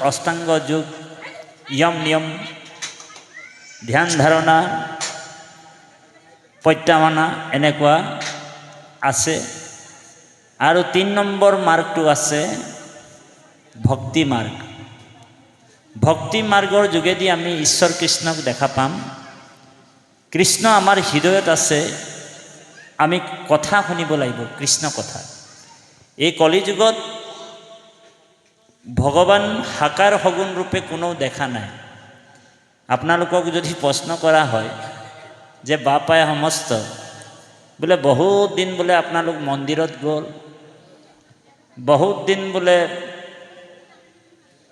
অষ্টাংগ যোগ, ইয়ম নিয়ম, ধ্যান ধাৰণা, প্ৰত্যাৱনা এনেকুৱা আছে। আৰু ৩ নম্বৰ মাৰ্গটো আছে ভক্তি মাৰ্গ। ভক্তি মাৰ্গৰ যোগেদি আমি ঈশ্বৰ কৃষ্ণক দেখা পাম। কৃষ্ণ আমাৰ হৃদয়ত আছে, আমি কথা শুনিব লাগিব, কৃষ্ণ কথা। এই কলিযুগত ভগৱান সাকাৰ সগুণ ৰূপে কোনেও দেখা নাই। আপোনালোকক যদি প্ৰশ্ন কৰা হয় যে বাপাই সমস্ত বোলে বহুত দিন বোলে আপোনালোক মন্দিৰত গ'ল, বহুত দিন বোলে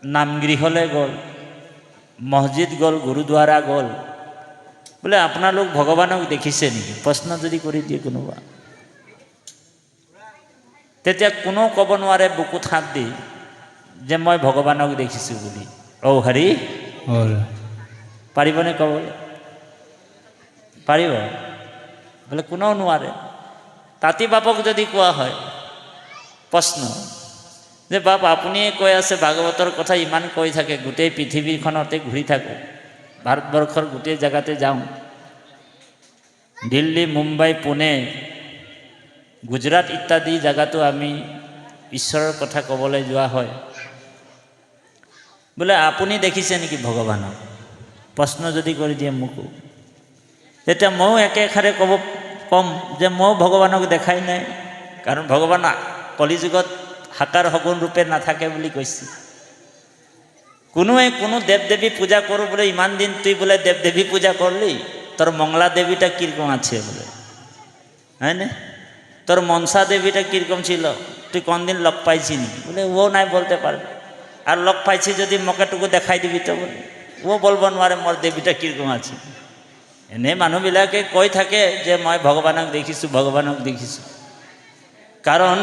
নামগৃহলৈ গ'ল, মছজিদ গ'ল, গুৰুদ্বাৰা গ'ল, বোলে আপোনালোক ভগৱানক দেখিছে নেকি? প্ৰশ্ন যদি কৰি দিয়ে কোনোবা, তেতিয়া কোনেও ক'ব নোৱাৰে বুকুত হাত দি যে মই ভগৱানক দেখিছোঁ বুলি। ঔ হৰি পাৰিবনে ক'বলৈ? পাৰিব? বোলে কোনেও নোৱাৰে। তাঁতী বাপক যদি কোৱা হয় প্ৰশ্ন যে বাপ আপুনিয়ে কৈ আছে ভাগৱতৰ কথা, ইমান কৈ থাকে, গোটেই পৃথিৱীখনতে ঘূৰি থাকোঁ, ভাৰতবৰ্ষৰ গোটেই জেগাতে যাওঁ, দিল্লী, মুম্বাই, পুনে, গুজৰাট ইত্যাদি জেগাতো আমি ঈশ্বৰৰ কথা ক'বলৈ যোৱা হয়, বোলে আপুনি দেখিছে নেকি ভগৱানক? প্ৰশ্ন যদি কৰি দিয়ে মোকো, তেতিয়া ময়ো একেষাৰে ক'ম যে ময়ো ভগৱানক দেখাই নাই। কাৰণ ভগৱান কলিযুগত সাকাৰ সগুণ ৰূপে নাথাকে বুলি কৈছে। কোনোৱে কোনো দেৱ দেৱী পূজা কৰোঁ বোলে, ইমান দিন তুই বোলে দেৱ দেৱী পূজা করলি, তোর মংলা দেবীটা কীরকম আছে বলে, হ্যাঁ না? তোর মনসা দেবীটা কীরকম ছিল, তুই কোনদিন লগ পাইছি নাকি? বলে ও নাই বলতে পারবে। আর লগ পাইছি যদি মকেটুকু দেখাই দিবি তো বলে, ও বলব নোৱাৰে মোৰ দেবীটা কীৰকম আছে। এনে মানুহবিলাকে কৈ থাকে যে মই ভগৱানক দেখিছোঁ, ভগৱানক দেখিছোঁ। কাৰণ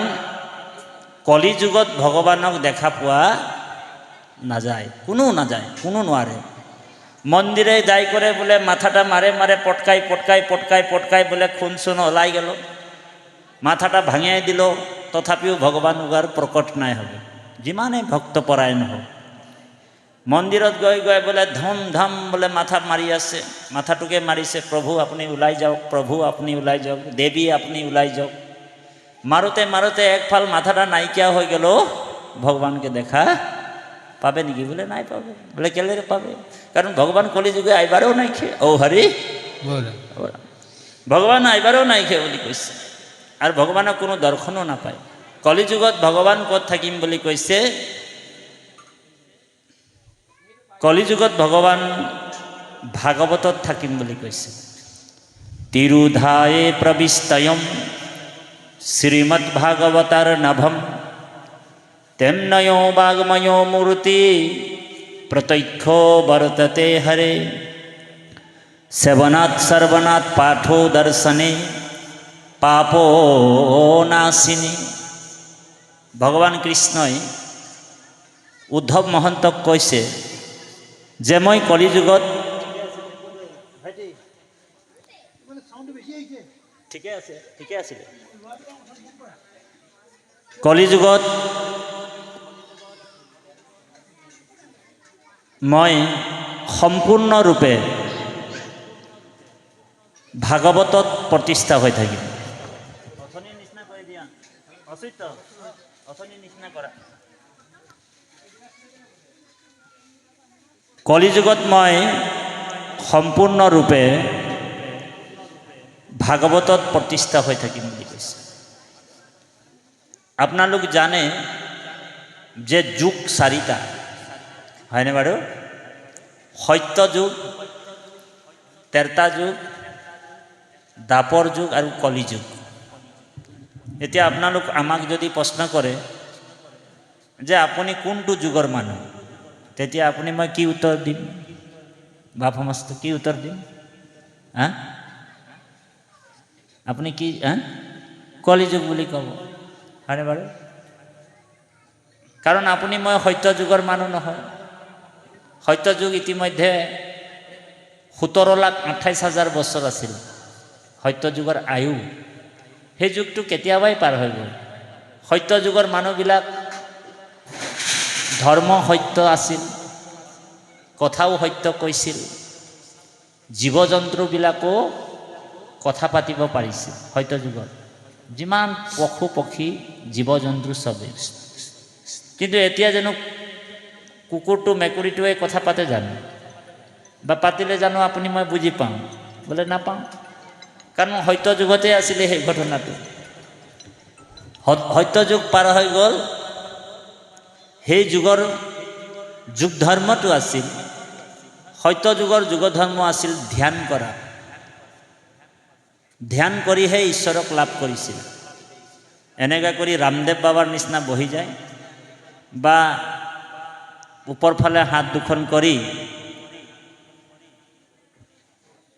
কলিযুগত ভগৱানক দেখা পোৱা নাযায়, কোনো নাযায়, কোনো নোৱাৰে। মন্দিৰে যাই করে বোলে মাথাটা মারে মারে পটকাই পটকাই পটকাই পটকাই বোলে খুন চুন ওলাই গেল, মাথাটা ভাঙিয়াই দিল, তথাপিও ভগৱান উগাৰ প্ৰকট নাই হবে, যিমানেই ভক্তপৰায়ণ হোক। মন্দিৰত গৈ গৈ বোলে ধম ধম বোলে মাথা মাৰি আছে, মাথাটোকে মাৰিছে, প্ৰভু আপুনি ওলাই যাওক, প্ৰভু আপুনি ওলাই যাওক, দেৱী আপুনি ওলাই যাওক। মাৰোতে মাৰোতে একফাল মাথাটা নাইকিয়া হৈ গেল, ভগৱানকে দেখা পাবে নেকি? বলে নাই পাবে। বলে কেলে পাবে? কারণ ভগবান কলিযুগে আইবারও নাই খেয়ে। ও হরি ভগবান আইবারও নাই খেয়ে বলি কৈছে। আর ভগবানের কোনো দর্শনও নাপায়। কলিযুগত ভগবান ক'ত থাকিম বুলি কৈছে? কলিযুগত ভগবান ভাগৱতত থাকিম বুলি কৈছে। তিৰুধায়ে প্ৰবিষ্টয়ম শ্ৰীমদ্ ভাগৱতাৰ নভম তেম্নয়ো বাগ্ময়ো মূৰ্তি প্ৰত্যক্ষ বৰ্ততে হৰে সেবনাৎ সৰ্বনাৎ পাঠো দৰ্শনে পাপো নাশিনী। ভগৱান কৃষ্ণই উদ্ধৱ মহন্তক কৈছে যে মই কলিযুগত, ঠিকে আছে, ঠিকে আছিলে, কলিযুগত মই সম্পূৰ্ণৰূপে ভাগৱতত প্ৰতিষ্ঠা হৈ থাকিম। অথনিৰ নিচিনা কৰি দিয়া, অচিত অথনিৰ নিচিনা কৰা। কলিযুগত মই সম্পূৰ্ণৰূপে ভাগৱতত প্ৰতিষ্ঠা হৈ থাকিম বুলি কৈছে। আপোনালোক জানে যে যুগ চাৰিটা, হয়নে বাৰু? সত্য যুগ, ত্ৰেতা যুগ, দ্বাপৰ যুগ আৰু কলি যুগ। এতিয়া আপোনালোক আমাক যদি প্ৰশ্ন কৰে যে আপুনি কোনটো যুগৰ মানুহ, তেতিয়া আপুনি মই কি উত্তৰ দিম? বাপ সমস্ত কি উত্তৰ দিম? হা, আপুনি কি কলি যুগ বুলি ক'ব, হয়নে বাৰু? কাৰণ আপুনি মই সত্য যুগৰ মানুহ নহয়। সত্য যুগ ইতিমধ্যে 17,28,000 বছৰ আছিল সত্য যুগৰ আয়ু। সেই যুগটো কেতিয়াবাই পাৰ হৈ গ'ল। সত্য যুগৰ মানুহবিলাক ধৰ্ম সত্য আছিল, কথাও সত্য কৈছিল, জীৱ জন্তুবিলাকো কথা পাতিব পাৰিছিল সত্য যুগত, যিমান পশু পক্ষী জীৱ জন্তু চবেই। কিন্তু এতিয়া জানো কুকুৰটো মেকুৰীটোৱে কথা পাতে জানো, বা পাতিলে জানো আপুনি মই বুজি পাওঁ? বোলে নাপাওঁ, কাৰণ সত্য যুগতে আছিলে সেই ঘটনাটো। সত্য যুগ পাৰ হৈ গ'ল, সেই যুগৰ যুগ ধৰ্মটো আছিল, সত্য যুগৰ যুগ ধৰ্ম আছিল ধ্যান কৰা। ধ্যান কৰিহে ঈশ্বৰক লাভ কৰিছিল। এনেকুৱা কৰি ৰামদেৱ বাবাৰ নিচিনা বহি যায়, বা ওপৰ ফালে হাত দুখন কৰি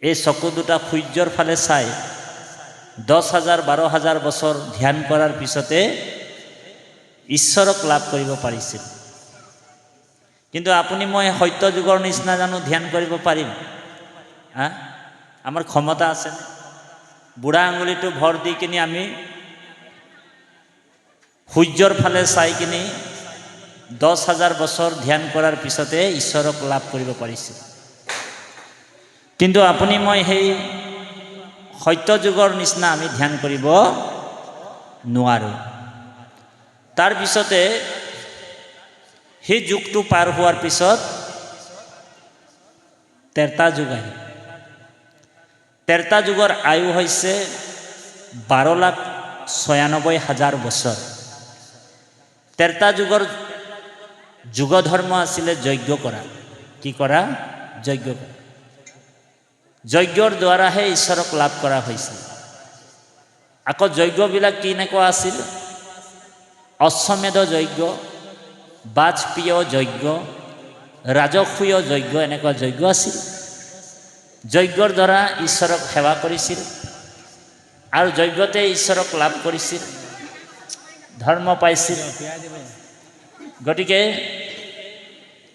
এই চকু দুটা সূৰ্যৰ ফালে চাই 10,000 12,000 বছৰ ধ্যান কৰাৰ পিছতে ঈশ্বৰক লাভ কৰিব পাৰিছিল। কিন্তু আপুনি মই সত্য যুগৰ নিচিনা জানো ধ্যান কৰিব পাৰিম? আমাৰ ক্ষমতা আছে? বুঢ়া আঙুলিটো ভৰ দি কিনি আমি সূৰ্যৰ ফালে চাই কিনি 10,000 বছৰ ধ্যান কৰাৰ পিছতে ঈশ্বৰক লাভ কৰিব পাৰিছিল। কিন্তু আপুনি মই সেই সত্য যুগৰ নিচিনা আমি ধ্যান কৰিব নোৱাৰোঁ। তাৰপিছতে সেই যুগটো পাৰ হোৱাৰ পিছত তেৰতা যুগ আহিল। তেৰতা যুগৰ আয়ু হৈছে 12,96,000 বছৰ। তেৰতা যুগৰ যুগ ধৰ্ম আছিলে যজ্ঞ কৰা। কি কৰা? যজ্ঞ কৰা। যজ্ঞৰ দ্বাৰাহে ঈশ্বৰক লাভ কৰা হৈছিল। আকৌ যজ্ঞবিলাক কেনেকুৱা আছিল? অশ্বমেধ যজ্ঞ, বাজপেয়ী যজ্ঞ, ৰাজসূয় যজ্ঞ, এনেকুৱা যজ্ঞ আছিল। যজ্ঞৰ দ্বাৰা ঈশ্বৰক সেৱা কৰিছিল আৰু যজ্ঞতে ঈশ্বৰক লাভ কৰিছিল, ধৰ্ম পাইছিল। গতিকে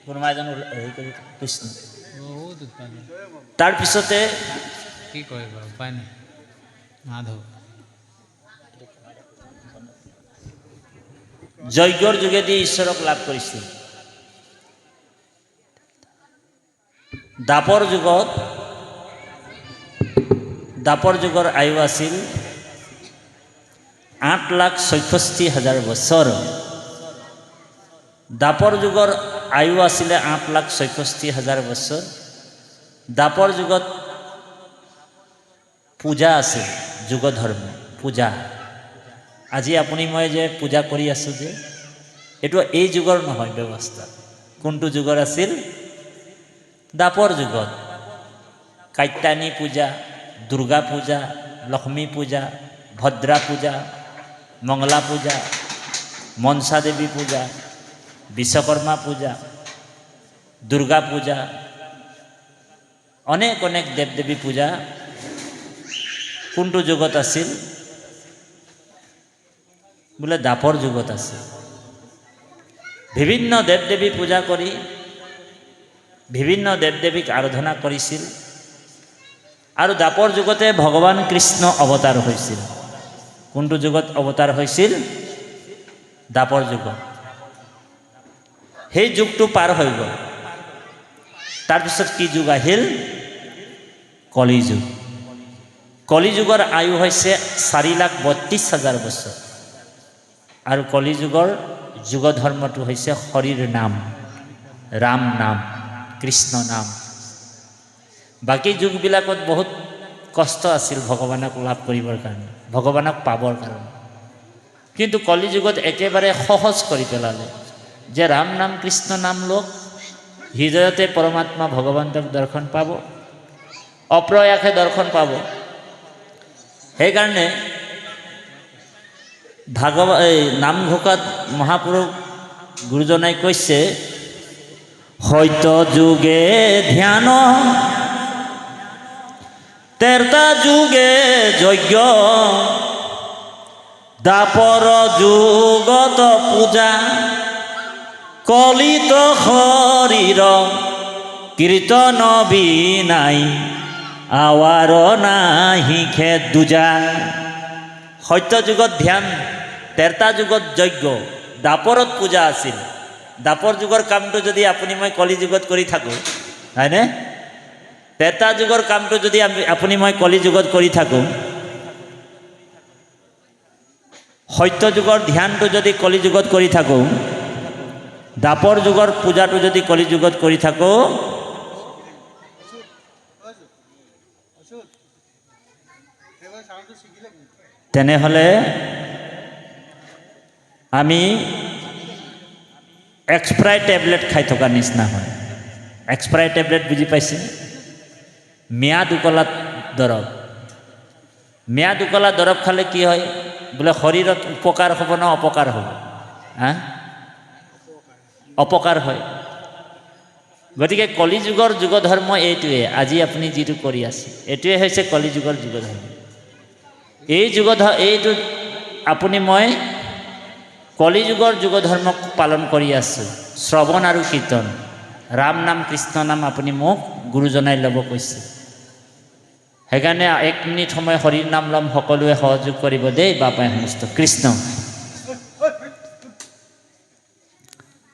কোনোবা এজন হেৰি কৰি কৃষ্ণ তাৰপিছতে কি কৰিব উপায় নাই, মাধৱ যজ্ঞৰ যোগেদি ঈশ্বৰক লাভ কৰিছিল। দাপৰ যুগৰ আয়ু আছিল 8,66,000 বছৰ। দাপৰ যুগৰ আয়ু আছিলে 8,66,000 বছৰ। দাপৰ যুগত পূজা আছিল, যুগ ধৰ্ম পূজা। আজি আপুনি মই যে পূজা কৰি আছোঁ যে, এইটো এই যুগৰ নহয় ব্যৱস্থা। কোনটো যুগৰ আছিল? দাপৰ যুগত কাত্যায়নী পূজা, দুৰ্গা পূজা, লক্ষ্মী পূজা, ভদ্ৰা পূজা, মংগলা পূজা, মনসা দেৱী পূজা, বিশ্বকৰ্মা পূজা, দুৰ্গা পূজা, অনেক অনেক দেৱ দেৱী পূজা কোনটো যুগত আছিল? বোলে দাপৰ যুগত আছিল। বিভিন্ন দেৱ দেৱী পূজা কৰি বিভিন্ন দেৱ দেৱীক আৰাধনা কৰিছিল। আৰু দাপৰ যুগতে ভগৱান কৃষ্ণ অৱতাৰ হৈছিল। কোনটো যুগত অৱতাৰ হৈছিল? দাপৰ যুগত। সেই যুগটো পাৰ হৈ গ'ল। তাৰপিছত কি যুগ আহিল? কলি যুগ। কলি যুগৰ আয়ু হৈছে 4,32,000 বছৰ। আৰু কলি যুগৰ যুগ ধৰ্মটো হৈছে হৰিৰ নাম, ৰাম নাম, কৃষ্ণ নাম। বাকী যুগবিলাকত বহুত কষ্ট আছিল ভগৱানক লাভ কৰিবৰ কাৰণে, ভগৱানক পাবৰ কাৰণে। কিন্তু কলি যুগত একেবাৰে সহজ কৰি পেলালে যে ৰাম নাম কৃষ্ণ নাম লওক, হৃদয়তে পৰমাত্মা ভগৱন্তক দৰ্শন পাব, অপ্ৰয়াসে দৰ্শন পাব। সেইকাৰণে নামঘোষাত মহাপুৰুষ গুৰুজনাই কৈছে, সত্য যুগে ধ্যান, তেৰতা যুগে যজ্ঞ, দাপৰ যুগত পূজা, কলিত হৰিৰ কীৰ্তন বিনাই, আৱাৰ নাহি খেদ দুজা। সত্য যুগত ধ্যান, তেৰতা যুগত যজ্ঞ, দাপৰত পূজা আছিল, দাপৰ যুগৰ কামটো যদি আপুনি মই কলি যুগত কৰি থাকোঁ, হয়নে? ত্ৰেতা যুগৰ কামটো যদি আপুনি মই কলি যুগত কৰি থাকোঁ, সত্য যুগৰ ধ্যানটো যদি কলি যুগত কৰি থাকোঁ, দাপৰ যুগৰ পূজাটো যদি কলি যুগত কৰি থাকোঁ, তেনেহ'লে আমি এক্সপায়াৰ টেবলেট খাই থকা নিচিনা হয়। এক্সপায়াৰ টেবলেট বুজি পাইছে? ম্যাদ উকলা দৰৱ। ম্যাদ উকলা দৰৱ খালে কি হয়? বোলে শৰীৰত উপকাৰ হ'ব না অপকাৰ হ'ব? হা? অপকাৰ হয়। গতিকে কলি যুগৰ যুগ ধৰ্ম এইটোৱে। আজি আপুনি যিটো কৰি আছে এইটোৱে হৈছে কলি যুগৰ যুগ ধৰ্ম। এইটো আপুনি মই কলি যুগৰ যুগ ধৰ্ম পালন কৰি আছোঁ। শ্ৰৱণ আৰু কীৰ্তন, ৰাম নাম কৃষ্ণ নাম আপুনি মোক গুৰুজনাই ল'ব কৈছে। সেইকাৰণে 1 মিনিট সময় হৰিৰ নাম ল'ম, সকলোৱে সহযোগ কৰিব দেই। বাপাই সমস্ত কৃষ্ণ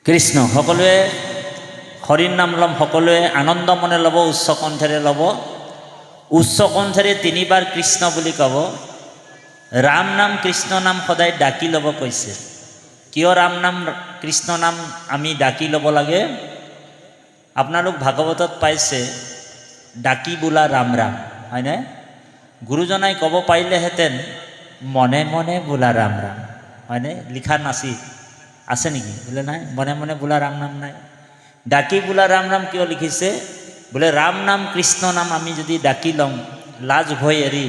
কৃষ্ণ। সকলোৱে হৰিৰ নাম ল'ম, সকলোৱে আনন্দ মনে ল'ব, উচ্চ কণ্ঠেৰে ল'ব। উচ্চ কণ্ঠেৰে 3 বাৰ কৃষ্ণ বুলি ক'ব। ৰাম নাম কৃষ্ণ নাম সদায় ডাকি ল'ব কৈছে। কিয় ৰাম নাম কৃষ্ণ নাম আমি ডাকি ল'ব লাগে? আপোনালোক ভাগৱতত পাইছে ডাকি বোলা ৰাম ৰাম, হয়নে? গুৰুজনাই ক'ব পাৰিলেহেঁতেন মনে মনে বোলা ৰাম ৰাম, হয়নে? লিখা নাছিল, আছে নেকি? বোলে নাই, মনে মনে বোলা ৰাম নাম নাই। ডাকি বোলা ৰাম ৰাম কিয় লিখিছে? বোলে ৰাম নাম কৃষ্ণ নাম আমি যদি ডাকি ল'ম লাজ ভয় এৰি,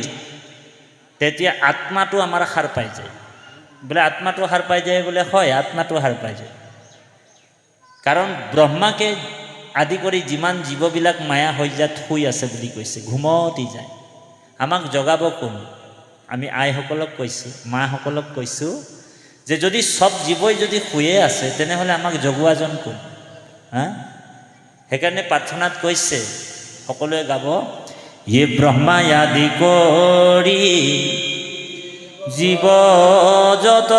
তেতিয়া আত্মাটো আমাৰ সাৰ পাই যায়। বোলে আত্মাটো সাৰ পাই যায়, বোলে হয়, আত্মাটো সাৰ পাই যায়। কাৰণ ব্ৰহ্মাকে আদি কৰি যিমান জীৱবিলাক মায়া হৈ যাত শুই আছে বুলি কৈছে, ঘুমতি যায়। আমাক জগাব কোন? আমি আইসকলক কৈছোঁ, মাসকলক কৈছোঁ যে যদি চব জীৱই যদি শুয়ে আছে তেনেহ'লে আমাক জগোৱাজন কোন? হা? সেইকাৰণে প্ৰাৰ্থনাত কৈছে, সকলোৱে গাব, য়ে ব্ৰহ্মা আদি কৰি জীৱ যত,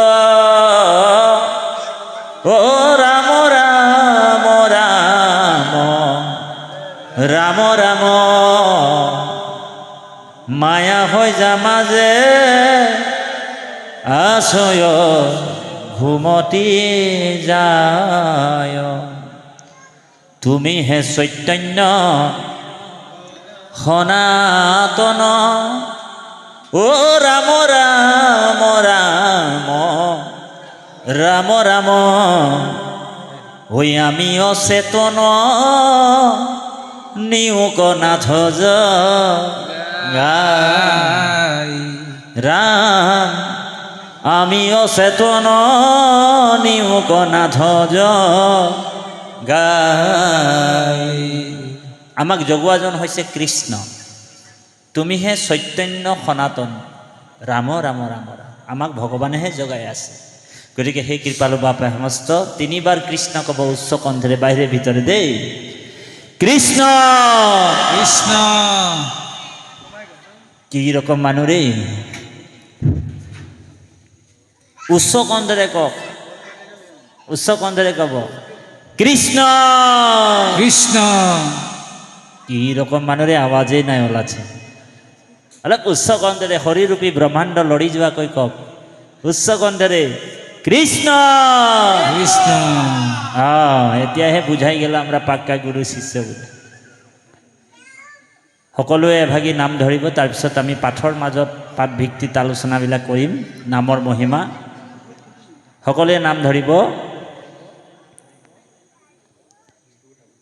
ও ৰাম ৰাম ৰাম ৰাম ৰাম, মায়া হৈ যা মাজে আছয় ঘুমতি যায়, তুমি হে চৈতন্য সনাতন, ও ৰাম ৰাম ৰাম ৰাম ৰাম, ওই আমি অচেতন নিয়োগ নাথ গাই, ৰাম আমি অচেতন নিয়োগ নাথ গাই। আমাক জগোৱাজন হৈছে কৃষ্ণ। তুমিহে চৈতন্য সনাতন, ৰাম ৰাম ৰাম ৰাম। আমাক ভগৱানেহে জগাই আছে। গতিকে সেই কৃপালু বাপে সমস্ত 3 বাৰ কৃষ্ণ ক'ব উচ্চ কণ্ঠেৰে, বাহিৰে ভিতৰে দেই। কৃষ্ণ কৃষ্ণ। কি ৰকম মানুহ ৰে? উচ্চ কণ্ঠেৰে কওক, উচ্চ কণ্ঠেৰে ক'ব কৃষ্ণ কৃষ্ণ। কি ৰকম মানুহে আৱাজেই নাই ওলাইছে। অলপ উচ্চ কণ্ঠেৰে হৰিৰূপী ব্ৰহ্মাণ্ড লৰি যোৱাকৈ কওক উচ্চ কণ্ঠেৰে কৃষ্ণ কৃষ্ণ। এতিয়াহে বুঝাই গেল আমৰা পাক্কা গুৰু শিষ্য বুলি। সকলোৱে এভাগী নাম ধৰিব, তাৰপিছত আমি পাঠৰ মাজত পাঠ ভিত্তিত আলোচনাবিলাক কৰিম, নামৰ মহিমা। সকলোৱে নাম ধৰিব,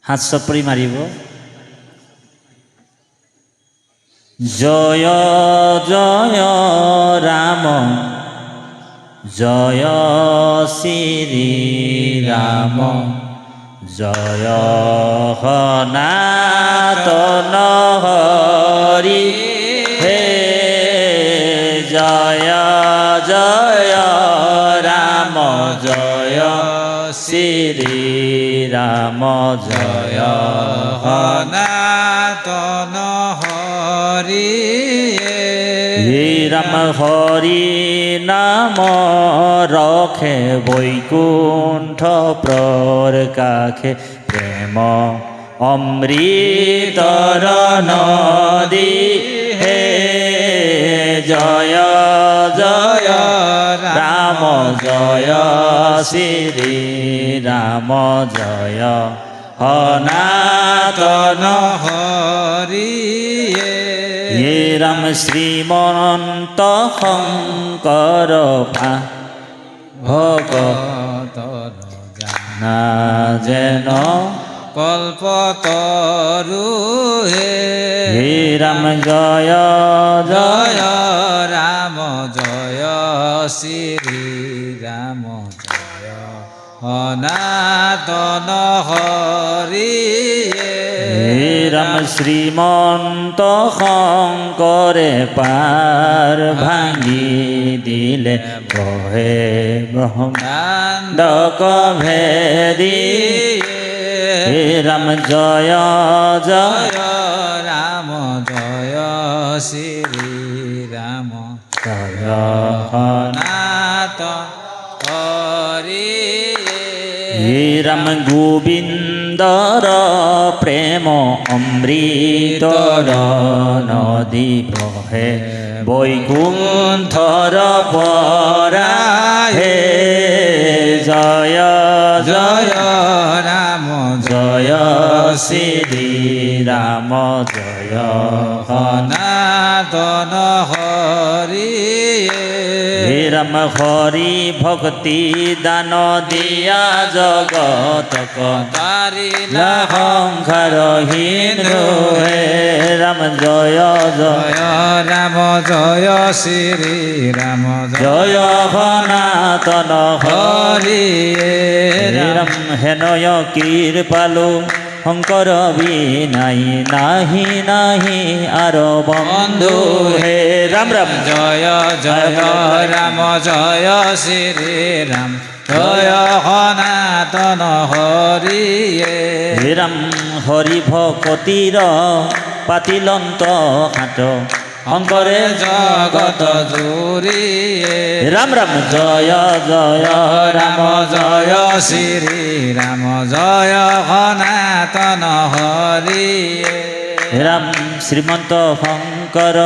হাত চপৰি মাৰিব। জয় জয় ৰাম জয় শ্ৰী ৰাম জয় সনাতন হৰি হে জয় জয় ৰাম জয় শ্ৰী ৰাম জয় সনাতন হৰি রাম হরি নাম রখে বৈকুণ্ঠ প্রর কাখে প্রেম অমৃতর নদী হে জয় জয় রাম জয় শ্রী রাম জয় তন অনাথন হরি হে রাম শ্রীমন্ত শঙ্কর ভগ তর না যেন কল্পতরু হে হে রাম জয় জয় জয় রাম জয় শ্রী রাম জয় অনাতন হরি হে রাম শ্রীমন্ত শঙ্করে পার ভাঙি দিলে বহে ব্রহ্মাণ্ড ভেদি হে রাম জয় জয় জয় রাম জয় শ্রী রাম জয় নাথ হরি হে রাম গোবিন্দর প্রেম অমৃতর নদী বহে বৈকুণ্ঠর পরা হে জয় জয় জয় রাম জয় শ্রী রাম জয় সনাতন হরি হে রাম হরি ভক্তি দান দিয়া জগত তারি সংসার হিন্দু হে রাম জয় জয় জয় রাম জয় শ্রী রাম জয় সনাতন হরি হরে রাম হেনয় কৃপালু শঙ্কর বিনাই নাহি নাহি আর বন্ধু হে রাম রাম জয় জয় রাম জয় শ্রী রাম জয় সনাতন হরি হে রাম হৰি ভকতিৰ পাতিলন্ত হাত শঙ্কৰে জগত জুৰি ৰাম ৰাম জয় জয় ৰাম জয় শ্ৰী ৰাম জয় সনাতন হৰি ৰাম শ্ৰীমন্ত শঙ্কৰ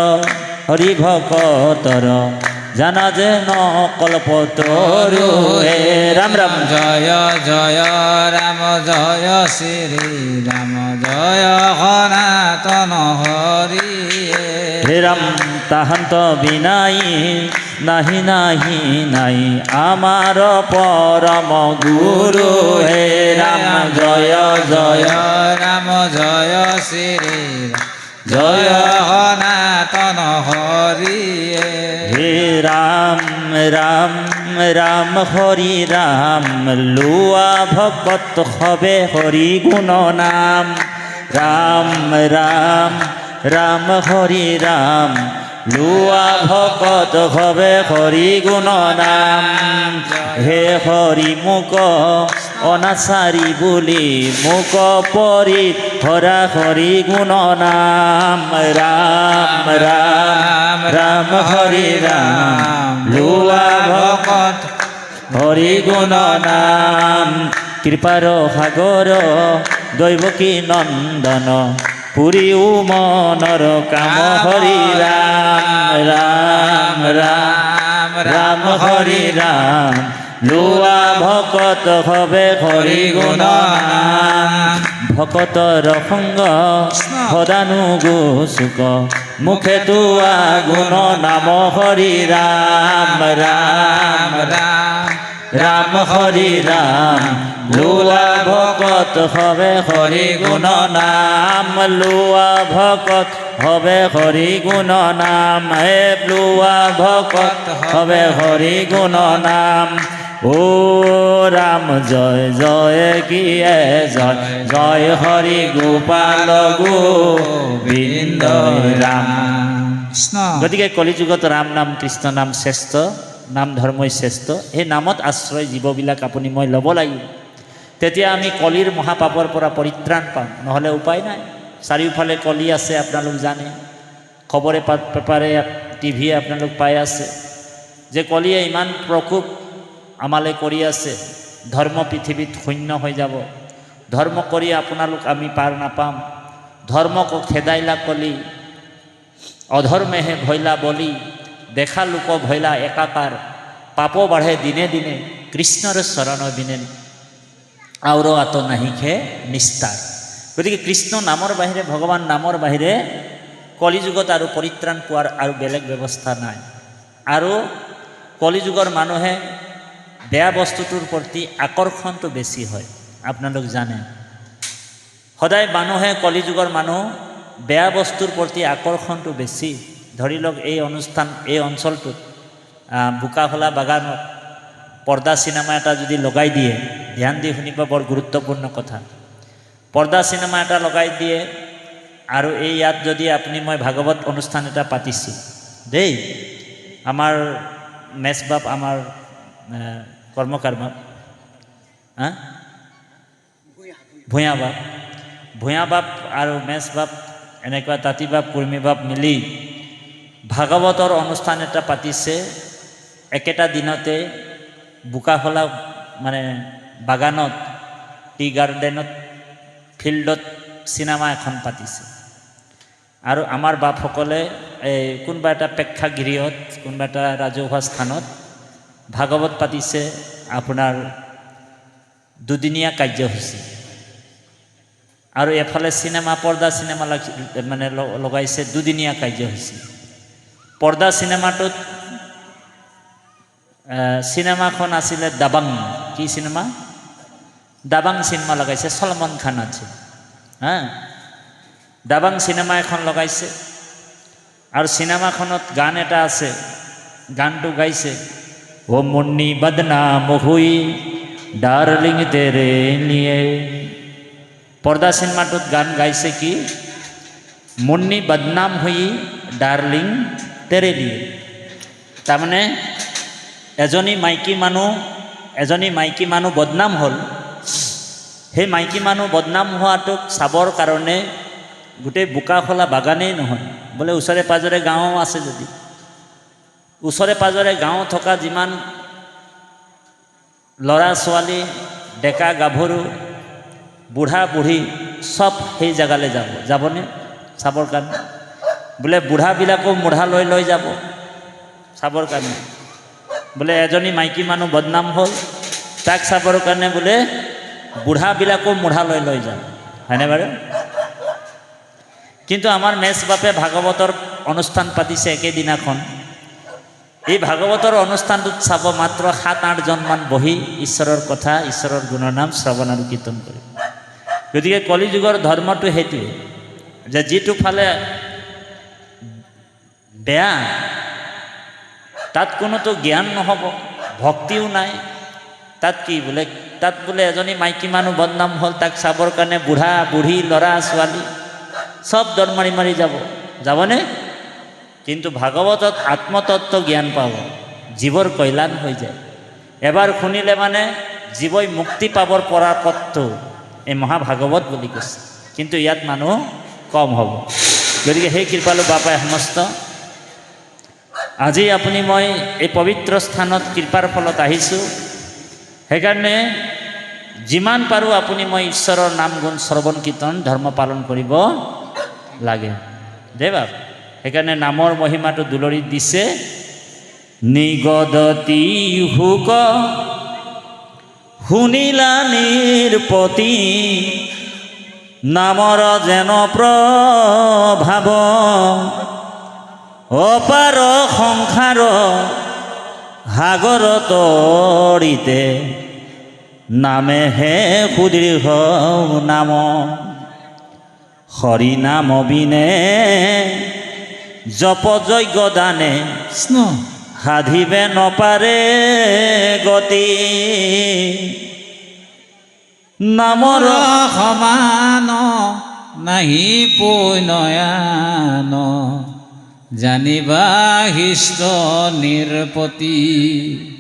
হৰি ভকতৰ জানা যেন কল্পতৰু হে ৰাম ৰাম জয় জয় ৰাম জয় শ্ৰী ৰাম জয় সনাতন হৰি হে ৰাম তাহান্ত বিনাই নাহি নাহি নাই আমাৰ পৰম গুৰু হে ৰাম জয় জয় ৰাম জয় শ্ৰী জয় সনাতন হৰি হে ৰাম ৰাম ৰাম হৰি ৰাম লোৱা ভকত হবে হৰি গুণ নাম ৰাম ৰাম ৰাম হৰি ৰাম লোৱা ভকত হবে হৰি গুণ নাম হে হৰি মোক অনাচাৰী বুলি মোক পৰি হৰা হৰি গুণ নাম ৰাম ৰাম ৰাম হৰি ৰাম লোৱা ভকত হৰি গুণ নাম কৃপাৰ সাগৰ দৈৱকী নন্দন পুৰীও মনৰ কাম হৰি ৰাম ৰাম ৰাম ৰাম হৰি ৰাম লোৱা ভকত হবে হৰি গুণ নাম ভকতৰ সংগ সদানুগো সুখ মুখে তোৱা গুণ নাম হৰি ৰাম ৰাম ৰাম ৰাম হৰি ৰাম লোৱা ভকত হবে হৰি গুণ নাম লোৱা ভকত হবে হৰি গুণ নাম হে লোৱা ভকত হবে হৰি গুণ নাম ও ৰাম জয় জয় কিয়ে জয় জয় হৰি গোপাল গোবিন্দ ৰাম কৃষ্ণ গতিকে কলিযুগত ৰাম নাম কৃষ্ণ নাম শ্ৰেষ্ঠ নাম ধৰ্মই শ্ৰেষ্ঠ এই নামত আশ্ৰয় জীৱবিলাক আপুনি মই ল'ব লাগিব তেতিয়া আমি কলিৰ মহাপাপৰ পৰা পৰিত্ৰাণ পাম নহ'লে উপায় নাই চাৰিওফালে কলি আছে আপোনালোক জানে খবৰে পেপাৰে টিভিয়ে আপোনালোক পাই আছে যে কলিয়ে ইমান প্ৰকোপ আমালৈ কৰি আছে, ধৰ্ম পৃথিৱীত শূন্য হৈ যাব, ধৰ্ম কৰি আপোনালোক আমি পাৰ নাপাম, ধৰ্মক খেদাইলা কলি, অধৰ্মেহে ভৈলা বলি, দেখা লোক ভৈলা একাকাৰ, পাপ বাঢ়ে দিনে দিনে, কৃষ্ণৰ চৰণ বিনে আউৰ আত নাহিখে নিস্তাৰ। গতিকে কৃষ্ণ নামৰ বাহিৰে, ভগৱান নামৰ বাহিৰে কলিযুগত আৰু পৰিত্ৰাণ পোৱাৰ আৰু বেলেগ ব্যৱস্থা নাই। আৰু কলিযুগৰ মানুহে বেয়া বস্তুটোৰ প্ৰতি আকৰ্ষণটো বেছি হয়, আপোনালোক জানে। সদায় মানুহে কলিযুগৰ মানুহ বেয়া বস্তুৰ প্ৰতি আকৰ্ষণটো বেছি। ধৰি লওক এই অনুষ্ঠান, এই অঞ্চলটোত বোকাখোলা বাগানত পৰ্দা চিনেমা এটা যদি লগাই দিয়ে, ধ্যান দি শুনিব, বৰ গুৰুত্বপূৰ্ণ কথা। পৰ্দা চিনেমা এটা লগাই দিয়ে আৰু এই ইয়াত যদি আপুনি মই ভাগৱত অনুষ্ঠান এটা পাতিছোঁ দেই, আমাৰ মেছবাপ, আমাৰ কৰ্মকাৰ্মক ভূঞা বাপ আৰু মেছ বাপ, এনেকুৱা তাঁতী বাপ, কুৰ্মী বাপ মিলি ভাগৱতৰ অনুষ্ঠান এটা পাতিছে। একেটা দিনতে বোকাখোলা মানে বাগানত, টি গাৰ্ডেনত, ফিল্ডত চিনেমা এখন পাতিছে। আৰু আমাৰ বাপসকলে এই কোনোবা এটা প্ৰেক্ষাগৃহত, কোনোবা এটা ৰাজহুৱা স্থানত ভাগৱত পাতিছে, আপোনাৰ দুদিনীয়া কাৰ্যসূচী। আৰু এফালে চিনেমা, পৰ্দা চিনেমা মানে লগাইছে দুদিনীয়া কাৰ্যসূচী। পৰ্দা চিনেমাটোত চিনেমাখন আছিলে দাবাং। কি চিনেমা? দাবাং চিনেমা লগাইছে, সলমান খান আছে। দাবাং চিনেমা এখন লগাইছে আৰু চিনেমাখনত গান এটা আছে, গানটো গাইছে, ও মুন্নি বদনাম হুই ডার্লিং তেরে লিয়ে। পর্দা সিনেমাটোত গান গাইছে কি, মুন্নি বদনাম হুই ডার্লিং তেরে লিয়ে। তাৰমানে এজনী মাইকী মানুহ বদনাম হ'ল। সেই মাইকী মানুহ বদনাম হোৱাটোক চাবৰ কাৰণে গোটেই বোকাখোলা বাগানেই নহয়, বোলে ওচৰে পাজৰে গাঁও আছে, যদি ওচৰে পাজৰে গাঁও থকা যিমান ল'ৰা ছোৱালী, ডেকা গাভৰু, বুঢ়া বুঢ়ী চব সেই জেগালৈ যাবনে চাবৰ কাৰণে? বোলে বুঢ়াবিলাকো মুঢ়া লৈ যাব চাবৰ কাৰণে। বোলে এজনী মাইকী মানুহ বদনাম হ'ল, তাক চাবৰ কাৰণে বোলে বুঢ়াবিলাকো মুঢ়া লৈ যাব, হয়নে বাৰু? কিন্তু আমাৰ মেছ বাপে ভাগৱতৰ অনুষ্ঠান পাতিছে একেদিনাখন। এই ভাগৱতৰ অনুষ্ঠানটোত চাব মাত্ৰ 7-8 জনমান বহি ঈশ্বৰৰ কথা, ঈশ্বৰৰ গুণনাম শ্ৰৱণ আৰু কীৰ্তন কৰিব। গতিকে কলিযুগৰ ধৰ্মটো সেইটোৱে যে যিটো ফালে বেয়া তাত কোনোতো জ্ঞান নহ'ব, ভক্তিও নাই। তাত কি বোলে, তাত বোলে এজনী মাইকী মানুহ বদনাম হ'ল, তাক চাবৰ কাৰণে বুঢ়া বুঢ়ী, ল'ৰা ছোৱালী চব দৰ মাৰি যাবনে? কিন্তু ভাগৱতত আত্মতত্ত্ব জ্ঞান পাব, জীৱৰ কল্যাণ হৈ যায়। এবাৰ শুনিলে মানে জীৱই মুক্তি পাবৰ পৰা পথটো এই মহাভাগৱত বুলি কৈছে। কিন্তু ইয়াত মানুহ কম হ'ব। গতিকে সেই কৃপালু বাপাই সমস্ত আজি আপুনি মই এই পবিত্ৰ স্থানত কৃপাৰ ফলত আহিছোঁ। সেইকাৰণে যিমান পাৰোঁ আপুনি মই ঈশ্বৰৰ নাম গুণ শ্ৰৱণ কীৰ্তন ধৰ্ম পালন কৰিব লাগে দেই বাপ। সেইকাৰণে নামৰ মহিমাটো দুলৰি দিছে। নিগদতি হুক শুনিলা নিৰপতি, নামৰ যেন প্ৰভাৱ, অপাৰ সংসাৰ সাগৰ তৰিতে, নামেহে সুদৃঢ় নাম, হৰি নাম বিনে জপ যজ্ঞ দানে, সাধিবে নপাৰে গতি, নামৰ সমান নাহি পৈনয়ান, জানিবা হিষ্ট নিৰপতি।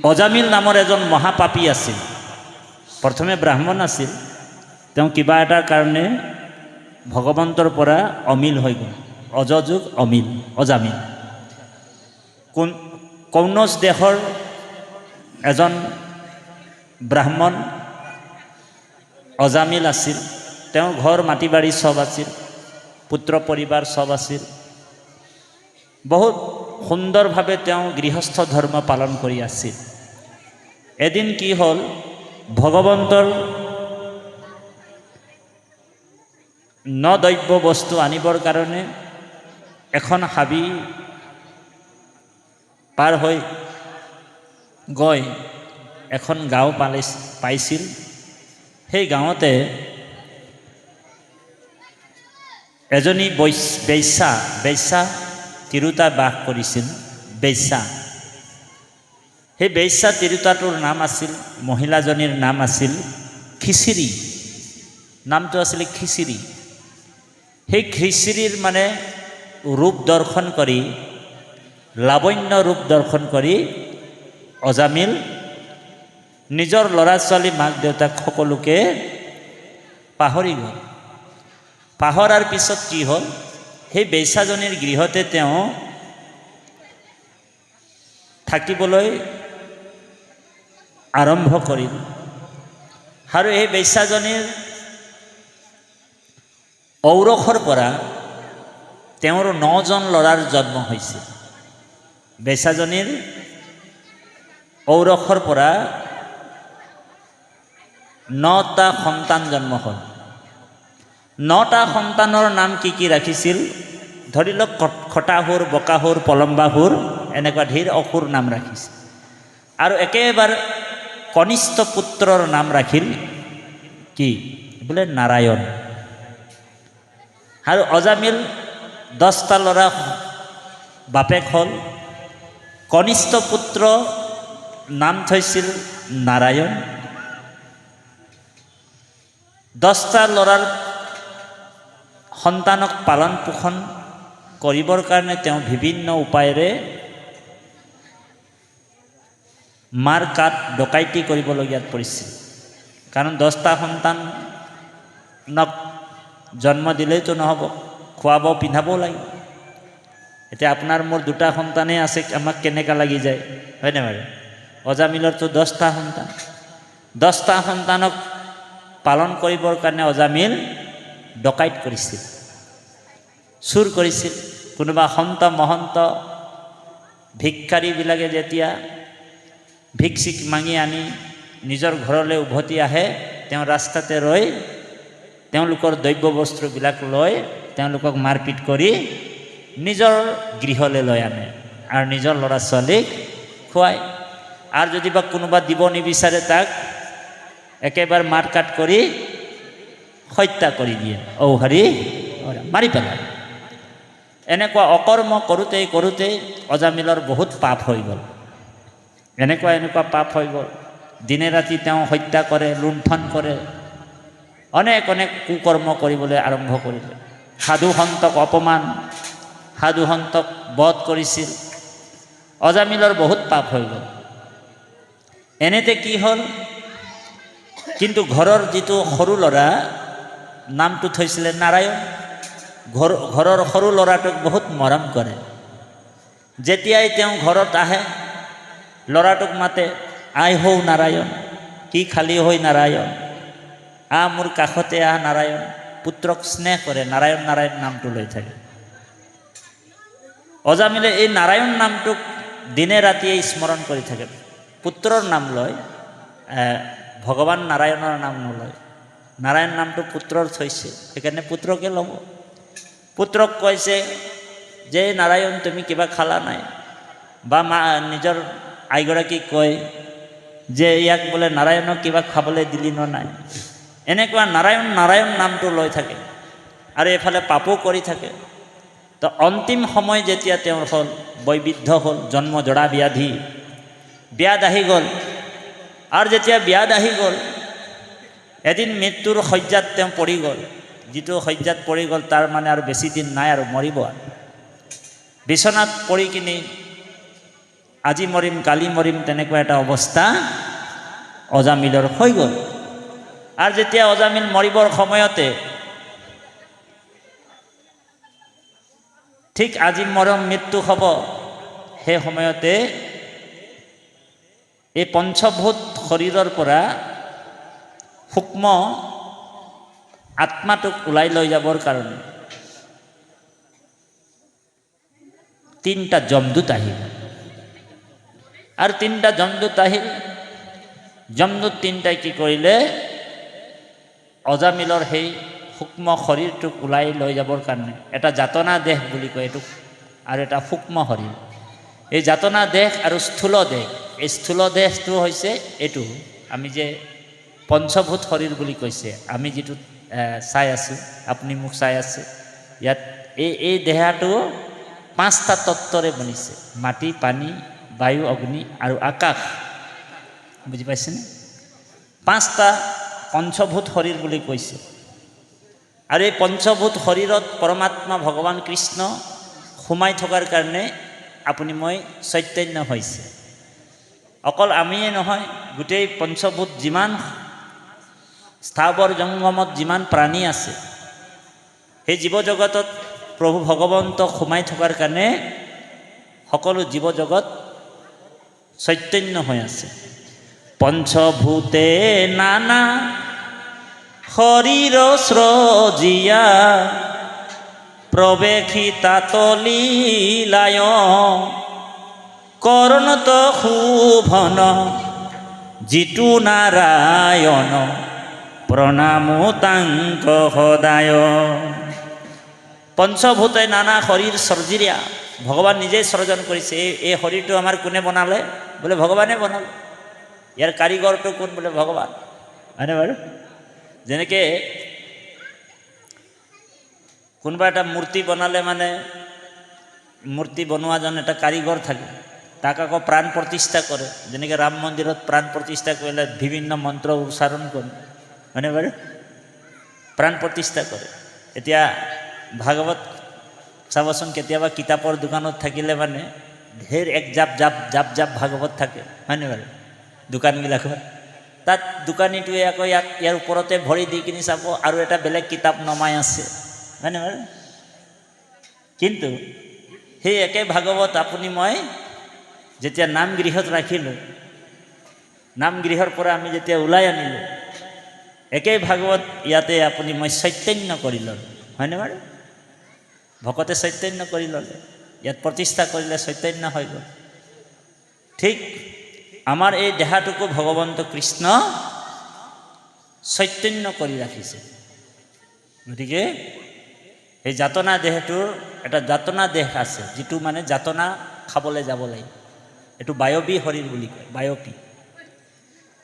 অজামিল নামৰ এজন মহাপাপী আছিল। প্ৰথমে ব্ৰাহ্মণ আছিল, তেওঁ কিবা এটাৰ কাৰণে ভগৱন্তৰ পৰা অমিল হৈ গ'ল। অযযুগ অমিল, অজামিল। কৌনজ দেশৰ এজন ব্ৰাহ্মণ অজামিল আছিল। তেওঁৰ ঘৰ মাটি বাৰী চব আছিল, পুত্ৰ পৰিবাৰ চব আছিল। বহুত সুন্দৰভাৱে তেওঁ গৃহস্থ ধৰ্ম পালন কৰি আছিল। এদিন কি হ'ল, ভগৱন্তৰ নদ্ৰব্য বস্তু আনিবৰ কাৰণে এখন হাবি পাৰ হৈ গৈ এখন গাঁও পাইছিল। সেই গাঁৱতে এজনী বেশ্যা তিৰোতা বাস কৰিছিল। বেশ্যা, সেই বেশ্যা তিৰোতাটোৰ নাম আছিল, মহিলাজনীৰ নাম আছিল খিচিৰি। নামটো আছিলে খিচিৰি। সেই খিচিৰিৰ মানে ৰূপ দৰ্শন কৰি, লাৱণ্য ৰূপ দৰ্শন কৰি অজামিল নিজৰ ল'ৰা ছোৱালী মাক দেউতাক সকলোকে পাহৰি গ'ল। পাহৰাৰ পিছত কি হ'ল, সেই বেশ্যাজনীৰ গৃহতে তেওঁ থাকিবলৈ আৰম্ভ কৰিল। আৰু এই বেশ্যাজনীৰ ঔৰসৰ পৰা তেওঁৰ 9জন ল'ৰাৰ জন্ম হৈছিল। বেশ্যাজনীৰ ঔৰসৰ পৰা 9টা সন্তান জন্ম হ'ল। 9টা সন্তানৰ নাম কি কি ৰাখিছিল? ধৰি লওক খটাসুৰ, বকাসুৰ, পলম্বাসুৰ, এনেকুৱা ধীৰ অসুৰ নাম ৰাখিছিল। আৰু একেবাৰে কনিষ্ঠ পুত্ৰৰ নাম ৰাখিল কি বোলে নাৰায়ণ। আৰু অজামিল 10টা ল'ৰা বাপেক হ'ল। কনিষ্ঠ পুত্ৰ নাম থৈছিল নাৰায়ণ। 10টা ল'ৰাৰ সন্তানক পালন পোষণ কৰিবৰ কাৰণে তেওঁ বিভিন্ন উপায়েৰে মাৰ কাট ডকাইতি কৰিবলগীয়াত পৰিছিল। কাৰণ 10টা সন্তানক জন্ম দিলেইতো নহ'ব, খোৱাব পিন্ধাবও লাগিব। এতিয়া আপোনাৰ মোৰ 2টা সন্তানেই আছে, আমাক কেনেকুৱা লাগি যায়, হয়নে বাৰু? অজামিলৰতো 10টা সন্তান। 10টা সন্তানক পালন কৰিবৰ কাৰণে অজামিল ডকাইত কৰিছিল, চুৰ কৰিছিল। কোনোবা সন্ত মহন্ত ভিক্ষাৰীবিলাকে যেতিয়া ভিক্ষিক মাঙি আনি নিজৰ ঘৰলৈ উভতি আহে, তেওঁ ৰাস্তাতে ৰৈ তেওঁলোকৰ দ্ৰব্য বস্তুবিলাক লৈ তেওঁলোকক মাৰপিট কৰি নিজৰ গৃহলৈ লৈ আনে আৰু নিজৰ ল'ৰা ছোৱালীক খুৱায়। আৰু যদি বা কোনোবা দিব নিবিচাৰে তাক একেবাৰে মাৰ কাট কৰি হত্যা কৰি দিয়ে, ঔহাৰি মাৰি পেলায়। এনেকুৱা অকৰ্ম কৰোঁতেই কৰোঁতেই অজামিলৰ বহুত পাপ হৈ গ'ল। এনেকুৱা পাপ হৈ গ'ল। দিনে ৰাতি তেওঁ হত্যা কৰে, লুণ্ঠন কৰে, অনেক কুকৰ্ম কৰিবলৈ আৰম্ভ কৰিলে। সাধু সন্তক অপমান, সাধু সন্তক বধ কৰিছিল। অজামিলৰ বহুত পাপ হৈ গ'ল। এনেতে কি হ'ল, কিন্তু ঘৰৰ যিটো সৰু ল'ৰা নামটো থৈছিলে নাৰায়ণ, ঘৰৰ সৰু ল'ৰাটোক বহুত মৰম কৰে। যেতিয়াই তেওঁ ঘৰত আহে ল'ৰাটোক মাতে, আই হৌ নাৰায়ণ, কি খালী হৈ নাৰায়ণ, মোৰ কাষতে নাৰায়ণ। পুত্ৰক স্নেহ কৰে, নাৰায়ণ নাৰায়ণ নামটো লৈ থাকে। অজামিলে এই নাৰায়ণ নামটোক দিনে ৰাতিয়ে স্মৰণ কৰি থাকে। পুত্ৰৰ নাম লয়, ভগৱান নাৰায়ণৰ নাম নলয়। নাৰায়ণ নামটো পুত্ৰৰ থৈছে, সেইকাৰণে পুত্ৰকে ল'ব। পুত্ৰক কৈছে যে নাৰায়ণ তুমি কিবা খালা নাই, বা নিজৰ আইগৰাকীক কয় যে ইয়াক বোলে নাৰায়ণক কিবা খাবলৈ দিলি ন নাই। এনেকুৱা নাৰায়ণ নাৰায়ণ নামটো লৈ থাকে আৰু এফালে পাপো কৰি থাকে। তো অন্তিম সময় যেতিয়া তেওঁৰ হ'ল, বৈবিধ্য হ'ল, জন্ম জৰা ব্যাধ আহি গ'ল। আৰু যেতিয়া ব্যাধ আহি গ'ল, এদিন মৃত্যুৰ শয্যাত তেওঁ পৰি গ'ল। যিটো শয্যাত পৰি গ'ল তাৰ মানে আৰু বেছি দিন নাই আৰু মৰিব। বিচনাত পৰি কিনি আজি মৰিম কালি মৰিম তেনেকুৱা এটা অৱস্থা অজামিলৰ হৈ গ'ল। আৰু যেতিয়া অজামিল মৰিবৰ সময়তে ঠিক আজি মৰম মৃত্যু হ'ব, সেই সময়তে এই পঞ্চভূত শৰীৰৰ পৰা সূক্ষ্ম আত্মাটোক ওলাই লৈ যাবৰ কাৰণে 3টা যমদূত আহিল। আৰু 3টা যমদূত আহিল। যমদূত 3টাই কি কৰিলে, অজামিলৰ সেই সূক্ষ্ম শৰীৰটোক ওলাই লৈ যাবৰ কাৰণে, এটা যাতনা দেহ বুলি কয় এইটোক, আৰু এটা সূক্ষ্ম শৰীৰ। এই যাতনা দেহ আৰু স্থূল দেহ, এই স্থূল দেহটো হৈছে এইটো আমি যে পঞ্চভূত শৰীৰ বুলি কৈছে, আমি যিটো চাই আছোঁ, আপুনি মোক চাই আছে, ইয়াত এই দেহাটো 5টা তত্ত্বৰে বনিছে, মাটি, পানী, বায়ু, অগ্নি আৰু আকাশ। বুজি পাইছেনে? 5টা পঞ্চভূত শৰীৰ বুলি কৈছে। আৰু এই পঞ্চভূত শৰীৰত পৰমাত্মা ভগৱান কৃষ্ণ সোমাই থকাৰ কাৰণে আপুনি মই চৈতন্য হৈছে। অকল আমিয়ে নহয়, গোটেই পঞ্চভূত যিমান স্থাৱৰ জংগমত যিমান প্ৰাণী আছে, সেই জীৱ জগতত প্ৰভু ভগৱন্তক সোমাই থকাৰ কাৰণে সকলো জীৱ জগত চৈতন্য হৈ আছে। পঞ্চভূতে নানা শৰীৰ স্ৰজিয়া প্ৰৱেশিতা তলীলায় কৰ্ণত শোভন জিতু নাৰায়ণ প্ৰণামো তাংক সদায়। পঞ্চভূতে নানা শৰীৰ সৰ্জিয়া, ভগৱান নিজেই সৰ্জন কৰিছে। এই শৰীৰটো আমাৰ কোনে বনালে? বোলে ভগৱানে বনালে। ইয়াৰ কাৰিকৰটো কোন? বোলে ভগৱান। হয়নে বাৰু? যেনেকৈ কোনোবা এটা মূৰ্তি বনালে মানে মূৰ্তি বনোৱাজন এটা কাৰিকৰ থাকে, তাক আকৌ প্ৰাণ প্ৰতিষ্ঠা কৰে। যেনেকৈ ৰাম মন্দিৰত প্ৰাণ প্ৰতিষ্ঠা কৰিলে বিভিন্ন মন্ত্ৰ উচ্চাৰণ কৰে, হয়নে বাৰু? প্ৰাণ প্ৰতিষ্ঠা কৰে। এতিয়া ভাগৱত চাবচোন, কেতিয়াবা কিতাপৰ দোকানত থাকিলে মানে ঢেৰ এক জাপ জাপ জাপ জাপ ভাগৱত থাকে, হয়নে বাৰু? দোকানবিলাকত তাত দোকানীটোৱে আকৌ ইয়াৰ ওপৰতে ভৰি দি কিনি চাব আৰু এটা বেলেগ কিতাপ নমাই আছে, হয়নে বাৰু? কিন্তু সেই একে ভাগৱত আপুনি মই যেতিয়া নামগৃহত ৰাখিলোঁ, নামগৃহৰ পৰা আমি যেতিয়া ওলাই আনিলোঁ, একেই ভাগৱত ইয়াতে আপুনি মই চৈতন্য কৰি ল'লোঁ, হয়নে বাৰু? ভকতে চৈতন্য কৰি ল'লে, ইয়াত প্ৰতিষ্ঠা কৰিলে চৈতন্য হৈ গ'ল। ঠিক আমাৰ এই দেহাটোকো ভগৱন্ত কৃষ্ণ চৈতন্য কৰি ৰাখিছে। গতিকে এই যাতনা দেহটোৰ এটা যাতনা দেহ আছে, যিটো মানে যাতনা খাবলৈ যাব লাগিব। এইটো বায়বী শৰীৰ বুলি কয়, বায়বী।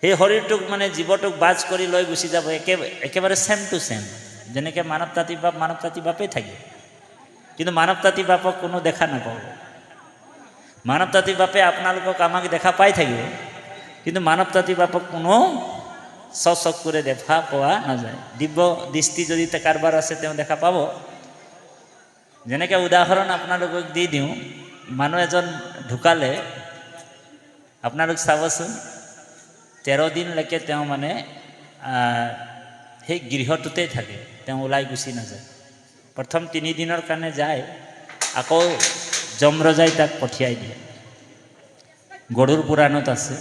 সেই শৰীৰটোক মানে জীৱটোক বাজ কৰি লৈ গুচি যাব, একেবাৰে ছেম টু ছেম। যেনেকৈ মানৱ তাঁতী বাপেই থাকে, কিন্তু মানৱ তাঁতী বাপক কোনো দেখা নাপাব। মানৱ তাঁতী বাপে আপোনালোকক আমাক দেখা পাই থাকিব, কিন্তু মানৱ তাঁতী বাপক কোনো চকুৰে দেখা পোৱা নাযায়। দিব্য দৃষ্টি যদি কাৰোবাৰ আছে তেওঁ দেখা পাব। যেনেকৈ উদাহৰণ আপোনালোকক দি দিওঁ, মানুহ এজন ঢুকালে, আপোনালোক চাবচোন 13 দিনলৈকে তেওঁ মানে সেই গৃহটোতেই থাকে, তেওঁ ওলাই গুচি নাযায়। প্ৰথম 3 দিনৰ কাৰণে যায়, আকৌ যমৰজাই তাক পঠিয়াই দিয়ে। গৰুড় পুৰাণত আছে।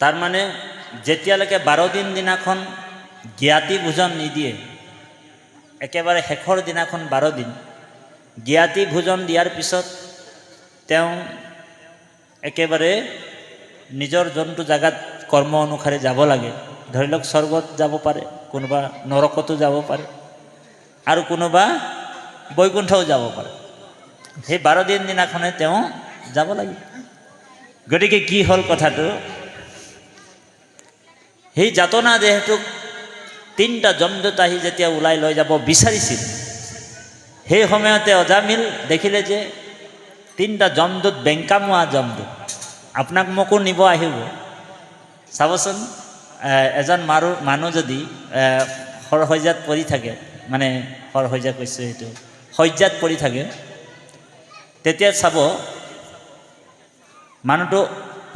তাৰমানে যেতিয়ালৈকে 12 দিন দিনাখন জ্ঞাতি ভোজন নিদিয়ে, একেবাৰে শেষৰ দিনাখন 12 দিন জ্ঞাতি ভোজন দিয়াৰ পিছত তেওঁ একেবাৰে নিজৰ যোনটো জেগাত কৰ্ম অনুসাৰে যাব লাগে, ধৰি লওক স্বৰ্গত যাব পাৰে, কোনোবা নৰকতো যাব পাৰে, আৰু কোনোবা বৈকুণ্ঠও যাব পাৰে। সেই 12 দিন দিনাখনে তেওঁ যাব লাগিব। গতিকে কি হ'ল কথাটো, সেই যাতনা দেহটোক 3টা যমদূত আহি যেতিয়া ওলাই লৈ যাব বিচাৰিছিল, সেই সময়তে অজামিল দেখিলে যে 3টা যমদূত বেংকামোৱা যমদূত আপোনাক মোকো নিব আহিব। চাবচোন, এজন মানুহ যদি সৰসজ্জাত পৰি থাকে, মানে সৰসজ্জা কৈছোঁ সেইটো শয্যাত পৰি থাকে, তেতিয়া চাব মানুহটো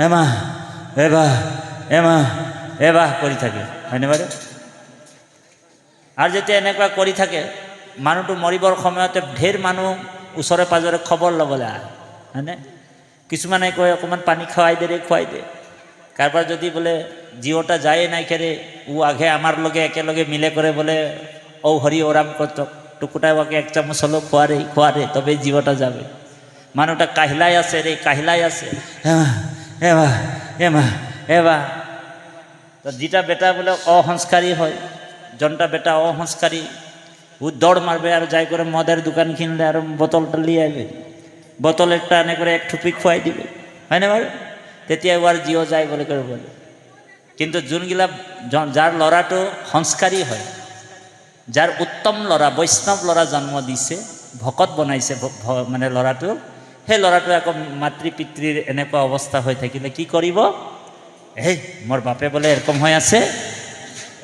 এমাহ এবাহ এমাহ এবাহ কৰি থাকে, হয়নে বাৰু? আৰু যেতিয়া এনেকুৱা কৰি থাকে, মানুহটো মৰিবৰ সময়তে ঢেৰ মানুহ ওচৰে পাজৰে খবৰ ল'বলৈ আহে হয়নে? কিছুমানে কয় অকণমান পানী খুৱাই দে। কাৰোবাৰ যদি বোলে জীৱটা যায় নাই খেৰে ও আঘে আমাৰ লগে একেলগে মিলে করে বলে ও হরি ওরাম করত টুকুটাই ওকে এক চামচ হলো খোয়া রে তবে জীবটা যাবে। মানুষটা কাহিলাই আছে রে কাহিলাই আছে এবা তো যেটা বেটা বলে অসংস্কারী হয় জনটা বেটা অসংস্কারী ও দৌড় মারবে আর যাই করে মদের দোকান কিনলে আর বোতলটা লিয়ে আসবে বোতল একটা আনে করে এক ঠুপি খুয়াই দিবে হয় না ভাই? তেতিয়া ওর জিও যায় বলে করে বলে। কিন্তু যোনগিলা যার লড়াটো সংস্কারী হয় যার উত্তম লড়া বৈষ্ণৱ লড়া জন্ম দিছে ভকত বনাইছে মানে লড়াটো সেই লড়াটো আকৌ মাতৃ পিতৃৰ এনেকুৱা অৱস্থা হৈ থাকিলে কি কৰিব? এই মোর বাপে বলে এরকম হয়ে আছে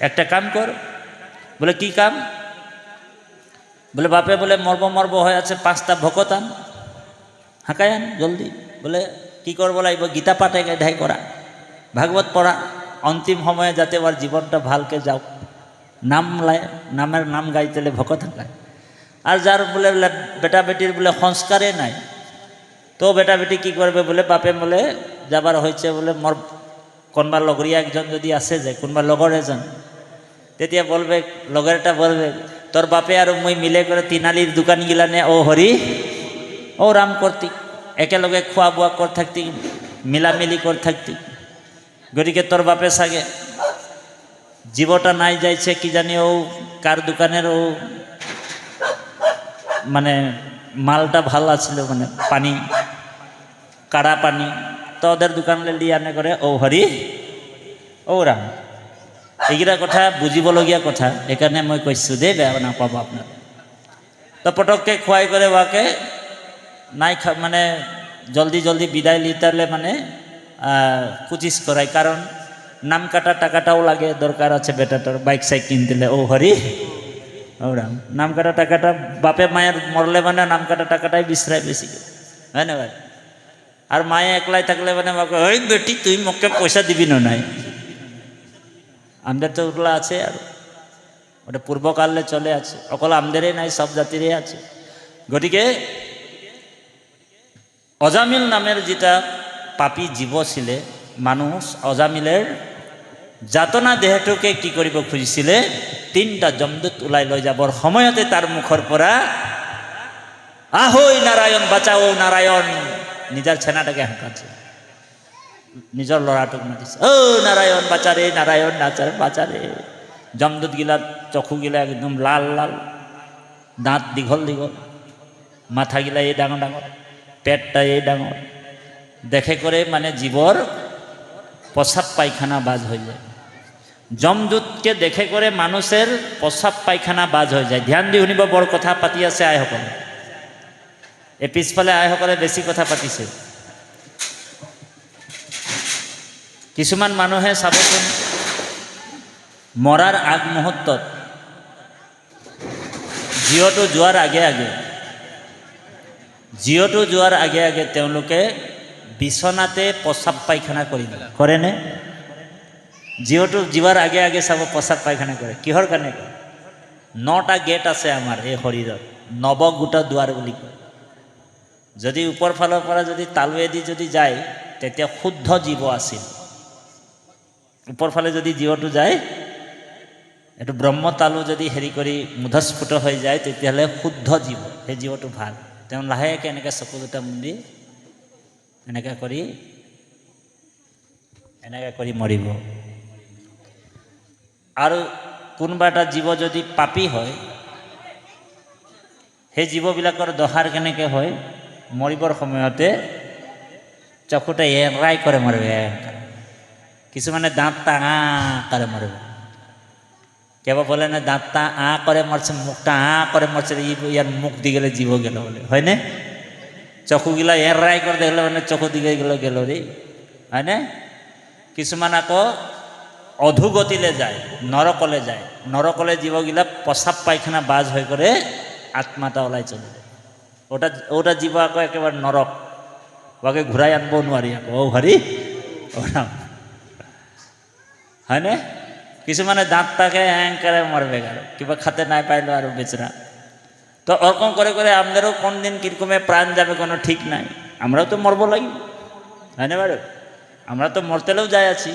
একটা কাম কর বলে কি কাম? বলে বাপে বলে মরব হয়ে আছে 5টা ভকত আন হাঁকাই আন জলদি। বলে কি করবো লাগব? গীতা পাঠ একাই করা ভাগবত পড়া অন্তিম সময়ে যাতে ওর জীবনটা ভালকে যাও নামের নাম গাইতেলে ভকত হাঁকায়। আর যার বলে বেটা বেটির বলে সংস্কারে নাই তো বেটা বেটি কি করবে? বলে বাপে বলে যাবার হয়েছে বলে মোর কোনবা লগরিয়া একজন যদি আসে যায় কোনবা লগর এজন তেতিয়া বলবে লগরটা বলবে তোর বাপে আর মই মিলে করে তিনালির দোকান গিলানে ও হরি ও রাম করতি একেলগে খোয়া বোয়া কর থাকতি মিলামিলি কর থাকতি। গতিকে তোর বাপে সাগে জীবটা নাই যাইছে কি জানি ও কার দোকানের ও মানে মালটা ভাল আছিল মানে পানি কাড়া পানি তো ওদের দোকানলে লিয়ে আনে করে ও হরি ও রাম। এইগিলা কথা বুঝিবলগীয়া কথা এখানে মই কৈছোঁ দেই বেয়া নাপাব আপনার। তো পটককে খুৱাই করে ওয়াকে নাই মানে জলদি বিদায় লিতারলে মানে কুচিস করায় কারণ নাম কাটা টাকাটাও লাগে দরকার আছে বেটাটার বাইক সাইক কিনতেলে ও হরি ও রাম। নাম কাটা টাকাটা বাপে মায়ের মরলে মানে নাম কাটা টাকাটাই বিশ্রায় বেশি হয় না ভাই? আর মায়ে একলাই থাকলে মানে ওই বেটি তুই মোকে পয়সা দিবি না নাই আমাদের তো ওগুলো আছে আর ওটা পূর্বকালে চলে আছে অকল আমাদেরই নাই সব জাতিরই আছে। গতিকে অজামিল নামের যেটা পাপী জীব ছিলে মানুষ অজামিলের যাতনা দেহটোকে কি কৰিব খুজিছিলে 3টা যমদূত ওলাই লৈ যাবৰ সময়তে তাৰ মুখৰ পৰা আহৈ নাৰায়ণ বাঁচাও নাৰায়ণ নিজৰ ছেনাটাকে হাঁকাছে নিজৰ ল'ৰাটোক মাতিছে ও নারায়ণ বাঁচারে নারায়ণ বাঁচারে। যমদূত গিলা চকু গিলা একদম লাল লাল দাঁত দীঘল মাথা গিলা এই ডাঙর পেটটা এই ডাঙর দেখে করে মানে জীবর প্রসাব পায়খানা বাজ হয়ে যায়। যমদূতকে দেখে করে মানুষের প্রসাব পায়খানা বাজ হয়ে যায়। ধ্যান দি শুনিব বড় কথা পাতি আছে আইসকলে এই পিছফালে আইসকলে বেশি কথা পাতিছে। কিছুমান মানুহে চাবচোন মরার আগ মুহূর্তত জীৱটো যোৱাৰ আগে আগে তেওঁলোকে বিছনাতে প্ৰসাৱ পায়খানা কৰেনে? জীৱটো যোৱাৰ আগে আগে চাব প্ৰসাৱ পায়খানা কৰে কিহৰ কাৰণে? 9টা গেট আছে আমাৰ এই শৰীৰত নৱগোটা দুৱাৰ বুলি কয়। যদি ওপৰ ফালৰ পৰা যদি তালুৱেদি যদি যায় তেতিয়া শুদ্ধ জীৱ আছিল। ওপৰ ফালে যদি জীৱটো যায় এইটো ব্ৰহ্ম তালু যদি হেৰি কৰি মুধস্ফুট হৈ যায় তেতিয়াহ'লে শুদ্ধ জীৱ সেই জীৱটো ভাল। তেওঁ লাহেকৈ এনেকৈ চকু দুটা মুদি এনেকৈ কৰি মৰিব। আৰু কোনোবা এটা জীৱ যদি পাপী হয় সেই জীৱবিলাকৰ দহাৰ কেনেকৈ হয়? মৰিবৰ সময়তে চকুটা এৰাই কৰে মৰিব কিছুমানে দাঁতটা আ করে মরবে কেবা বলে না দাঁতটা আ করে মরছে মুখটা আ করে মরছে ইয়ার মুখ দিয়ে গেলে জীব গেল বলে হয় না? চকুগিলা এরাই করে দেখলে মানে চকু দিকে গেল রে হয় না? কিছুমান আকৌ অধোগতিলে যায় নরকলে যায় নরকলে জীবগিলা প্রসাব পায়খানা বাজ হয়ে করে আত্মাটা ওলাই চলে যায়। ওটা জীব আকৌ একেবারে নরক ওকে ঘুরাই আনবো নোৱাৰি আকৌ ও হরি ও রাম হয় না? কিছুমানে দাঁতটাকে হ্যাং করে মরবে গেল কিবা খাতে নাই পাইলো আর বেচরা তো ওরকম করে করে আমাদেরও কোন দিন কীরকমে প্রাণ যাবে কোনো ঠিক নাই। আমরাও তো মরবো লাগি, তাই না ম্যাডাম? আমরা তো মরতেলেও যাই আছি,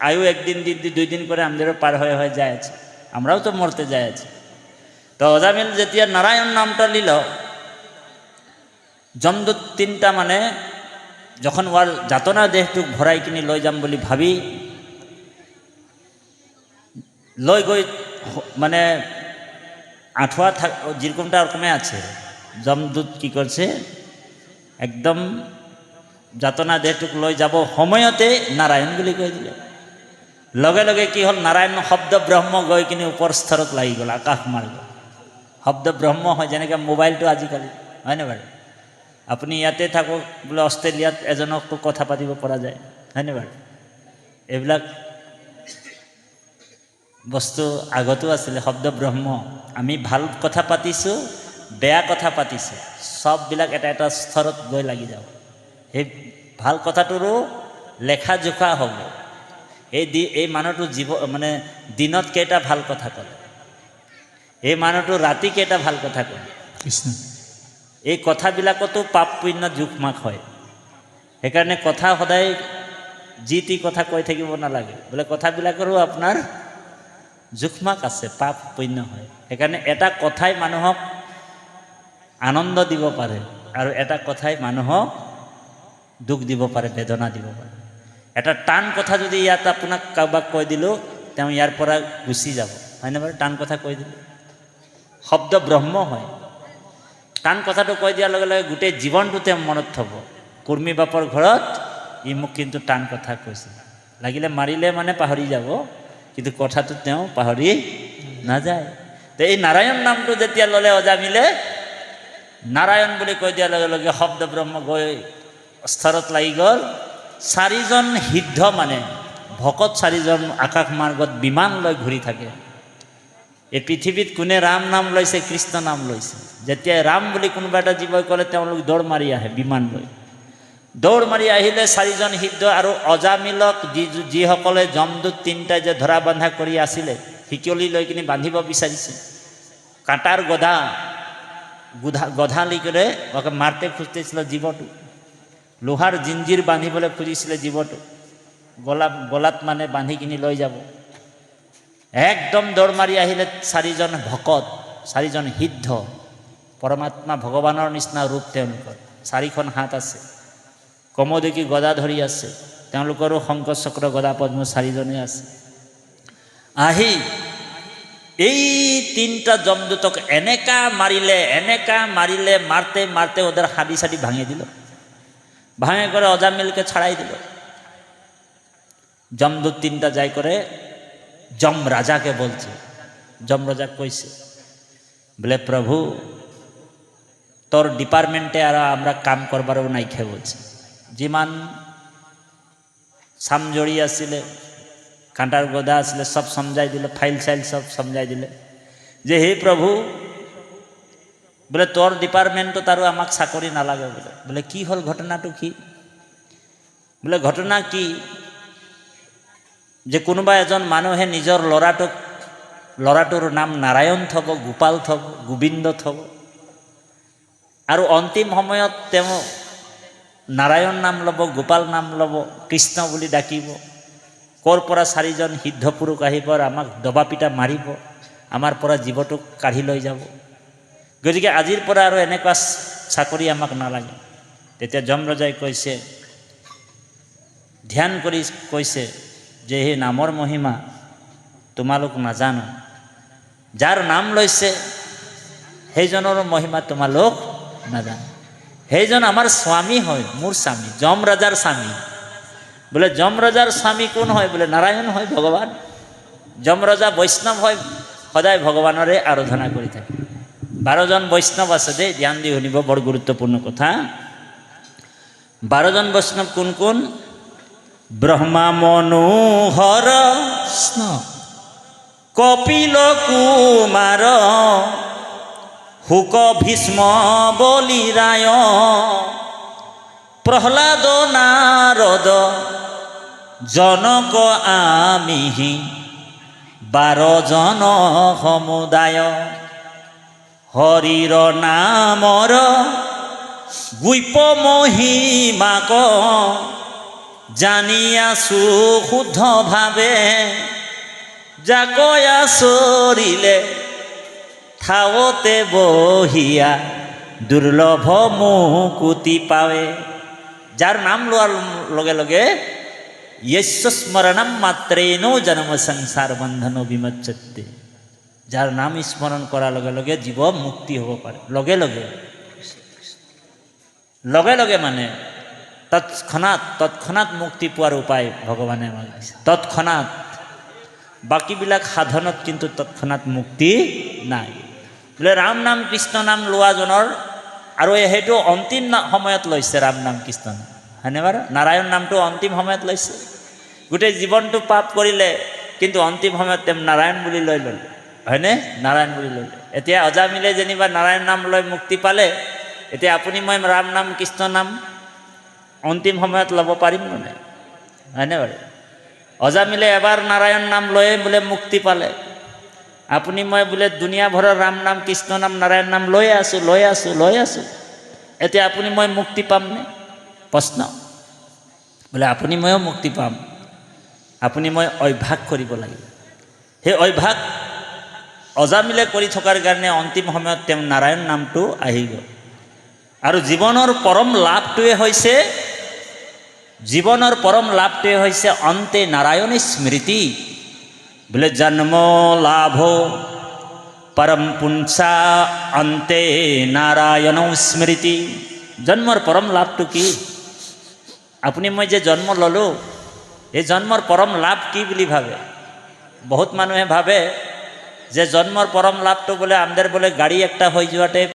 আয়ু একদিন দুই দিন করে আমাদেরও পার হয়ে হয়ে যায় আছে, আমরাও তো মরতে যাই আছি। তো অজামিল যেতিয়া নারায়ণ নামটা নিল, যমদূত তিনটা মানে যখন ওর যাতনা দেহটুক ভরাই কিনি লই যাম বলি ভাবি লই গই, মানে আঁঠুয়া যেরকমটা ওরকমে আছে, যমদূত কি করছে একদম যাতনা দেহটুক লই যাব সময়তে নারায়ণ বলি কই দিলে। লগে লগে কি হল, নারায়ণ শব্দ ব্রহ্ম গৈ কিনি ওপর স্তরত লাগি গল, আকাশ মার গল। শব্দ ব্রহ্ম হয় যেনেকৈ মোবাইলটো আজিকালি, হয়নে বাৰু? আপুনি ইয়াতে থাকক বোলে অষ্ট্ৰেলিয়াত এজনকো কথা পাতিব পৰা যায়, হয়নে বাৰু? এইবিলাক বস্তু আগতো আছিলে, শব্দ ব্ৰহ্ম। আমি ভাল কথা পাতিছোঁ, বেয়া কথা পাতিছোঁ, চববিলাক এটা এটা স্তৰত গৈ লাগি যাব। সেই ভাল কথাটোৰো লেখা জোখা হ'ব। এই মানুহটো মানে দিনত কেইটা ভাল কথা ক'লে, এই মানুহটো ৰাতি কেইটা ভাল কথা ক'লে, কৃষ্ণ। এই কথাবিলাকতো পাপ পুণ্য জোখমাখ হয়। সেইকাৰণে কথা সদায় যি টি কথা কৈ থাকিব নালাগে, বোলে কথাবিলাকৰো আপোনাৰ জোখমাখ আছে, পাপ পুণ্য হয়। সেইকাৰণে এটা কথাই মানুহক আনন্দ দিব পাৰে, আৰু এটা কথাই মানুহক দুখ দিব পাৰে, বেদনা দিব পাৰে। এটা টান কথা যদি ইয়াত আপোনাক কাৰোবাক কৈ দিলোঁ, তেওঁ ইয়াৰ পৰা গুচি যাব, হয়নে বাৰু? টান কথা কৈ দিলোঁ, শব্দ ব্ৰহ্ম হয়। টান কথাটো কৈ দিয়াৰ লগে লগে গোটেই জীৱনটো তেওঁ মনত থ'ব, কুৰ্মী বাপৰ ঘৰত ই মোক কিন্তু টান কথা কৈছে। লাগিলে মাৰিলে মানে পাহৰি যাব, কিন্তু কথাটো তেওঁ পাহৰি নাযায়। তো এই নাৰায়ণ নামটো যেতিয়া ল'লে অজামিলে, নাৰায়ণ বুলি কৈ দিয়াৰ লগে লগে শব্দ ব্ৰহ্ম গৈ স্তৰত লাগি গ'ল। চাৰিজন সিদ্ধ মানে ভকত, চাৰিজন আকাশ মাৰ্গত বিমান লৈ ঘূৰি থাকে। এই পৃথিৱীত কোনে ৰাম নাম লৈছে, কৃষ্ণ নাম লৈছে? যেতিয়া ৰাম বুলি কোনোবা এটা জীৱই ক'লে, তেওঁলোক দৌৰ মাৰি আহে বিমান লৈ। দৌৰ মাৰি আহিলে চাৰিজন সিদ্ধ আৰু অজামিলক যিসকলে যমদূত তিনিটাই যে ধৰা বন্ধা কৰি আছিলে, শিকলি লৈ কিনি বান্ধিব বিচাৰিছে, কাঁটাৰ গধা লি করে ওকে মারতে খুঁজতেছিল জীবটো, লোহার জিঞ্জির বাঁধিবলৈ খুঁজিছিলে জীবটো, গলাত মানে বান্ধি কিনি লৈ যাব। একদম দৌৰ মাৰি আহিলে চাৰিজন ভকত, চাৰিজন সিদ্ধ, পৰমাত্মা ভগৱানৰ নিচিনা ৰূপ তেওঁলোকৰ। চাৰিখন হাত আছে, কমোদকী গদা ধৰি আছে, তেওঁলোকৰো শংখ চক্ৰ গদা পদ্ম চাৰিজনে আছে। আহি এই তিনটা যমদূতক এনেকা মারিলে, মারতে মারতে ওদের হাড়ি সাড়ি ভাঙিয়ে দিল, ভাঙে করে অজামিলকে ছাড়াই দিল। যমদূত তিনটা যাই করে যম রাজাকে বলছে, যম রাজা কইছে বলে প্রভু তোর ডিপার্টমেন্টে আর আমরা কাম করবারও নাই খেয়ে বলছে। যিমান সামজড়ি আসলে, কাঁটার গদা আসলে সব সমঝাই দিল, ফাইল সাইল সব সমঝাই দিলে যে হে প্রভু বলে তোর ডিপার্টমেন্টত আৰু আমাক চাকরি নালাগে বলে। বলে কি হল, ঘটনাটো কি? বলে ঘটনা কি যে কোনোবা এজন মানুহে নিজৰ ল'ৰাটোৰ নাম নাৰায়ণ থব, গোপাল থব, গোবিন্দ থব, আৰু অন্তিম সময়ত তেওঁ নাৰায়ণ নাম ল'ব, গোপাল নাম ল'ব, কৃষ্ণ বুলি ডাকিব। ক'ৰ পৰা চাৰিজন সিদ্ধ পুৰুষ আহিব আৰু আমাক দবা পিটা মাৰিব, আমাৰ পৰা জীৱটোক কাঢ়ি লৈ যাব। গতিকে আজিৰ পৰা আৰু এনেকুৱা চাকৰি আমাক নালাগে। তেতিয়া যমৰাজাই কৈছে, ধ্যান কৰি কৈছে যে সেই নামৰ মহিমা তোমালোক নাজানো, যাৰ নাম লৈছে সেইজনৰ মহিমা তোমালোক নাজানো। সেইজন আমাৰ স্বামী হয়, মোৰ স্বামী, যমৰাজাৰ স্বামী। বলে যমৰাজাৰ স্বামী কোন হয়? বলে নাৰায়ণ হয়, ভগৱান। যমৰাজা বৈষ্ণৱ হয়, সদায় ভগৱানৰে আৰাধনা কৰি থাকে। 12 জন বৈষ্ণৱ আছে দেই, ধ্যান দি শুনিব, বৰ গুৰুত্বপূৰ্ণ কথা। 12 জন বৈষ্ণৱ কোন কোন? ব্ৰহ্মা মনোহৰ, কপিল কুমাৰ, শুক ভীষ্ম বলিৰায়, প্ৰহ্লাদ নাৰদ, জনক আমিহি, 12 জন সমুদায়। হৰিৰ নামৰ গুইপ মহিমাক জানি আছো শুদ্ধ ভাৱে, জাকয়া চৰিলে ঠাৱতে বহিয়া দুৰ্লভ মুকুতি পাৱে। যাৰ নাম লোৱাৰ লগে লগে য়স্য স্মৰণম মাত্ৰেণ জন্ম সংসাৰ বন্ধন বিমোচতে, যাৰ নাম স্মৰণ কৰাৰ লগে লগে জীৱ মুক্তি হ'ব পাৰে। লগে লগে লগে লগে মানে তৎক্ষণাত মুক্তি পোৱাৰ উপায় ভগৱানে আমাক দিছে, তৎক্ষণাত। বাকীবিলাক সাধনত কিন্তু তৎক্ষণাত মুক্তি নাই। বোলে ৰাম নাম কৃষ্ণ নাম লোৱাজনৰ, আৰু সেইটো অন্তিম সময়ত লৈছে ৰাম নাম কৃষ্ণ নাম, হয়নে বাৰু? নাৰায়ণ নামটো অন্তিম সময়ত লৈছে। গোটেই জীৱনটো পাপ কৰিলে, কিন্তু অন্তিম সময়ত তেওঁ নাৰায়ণ বুলি লৈ ল'লে, হয়নে? নাৰায়ণ বুলি ল'লে। এতিয়া অজামিলে যেনিবা নাৰায়ণ নাম লৈ মুক্তি পালে, এতিয়া আপুনি মই ৰাম নাম কৃষ্ণ নাম অন্তিম সময়ত ল'ব পাৰিম নাই? হয়নে বাৰু? অজামিলে এবাৰ নাৰায়ণ নাম লৈয়ে বোলে মুক্তি পালে, আপুনি মই বোলে দুনিয়া ভৰৰ ৰাম নাম কৃষ্ণ নাম নাৰায়ণ নাম লৈ আছোঁ। এতিয়া আপুনি মই মুক্তি পামনে? প্ৰশ্ন। বোলে আপুনি ময়ো মুক্তি পাম, আপুনি মই অভ্যাস কৰিব লাগিব। সেই অভ্যাস অজামিলে কৰি থকাৰ কাৰণে অন্তিম সময়ত তেওঁ নাৰায়ণ নামটো আহি গ'ল। আৰু জীৱনৰ পৰম লাভটোৱে হৈছে অন্তে নাৰায়ণ স্মৃতি। বোলে জন্ম লাভ পৰম পুঞ্চা অন্তে নাৰায়ণ স্মৃতি। জন্মৰ পৰম লাভটো কি? আপুনি মই যে জন্ম ল'লোঁ, এই জন্মৰ পৰম লাভ কি বুলি ভাবে? বহুত মানুহে ভাবে যে জন্মৰ পৰম লাভটো বোলে আমাদেৰ বোলে গাড়ী একটা হৈ যোৱাতে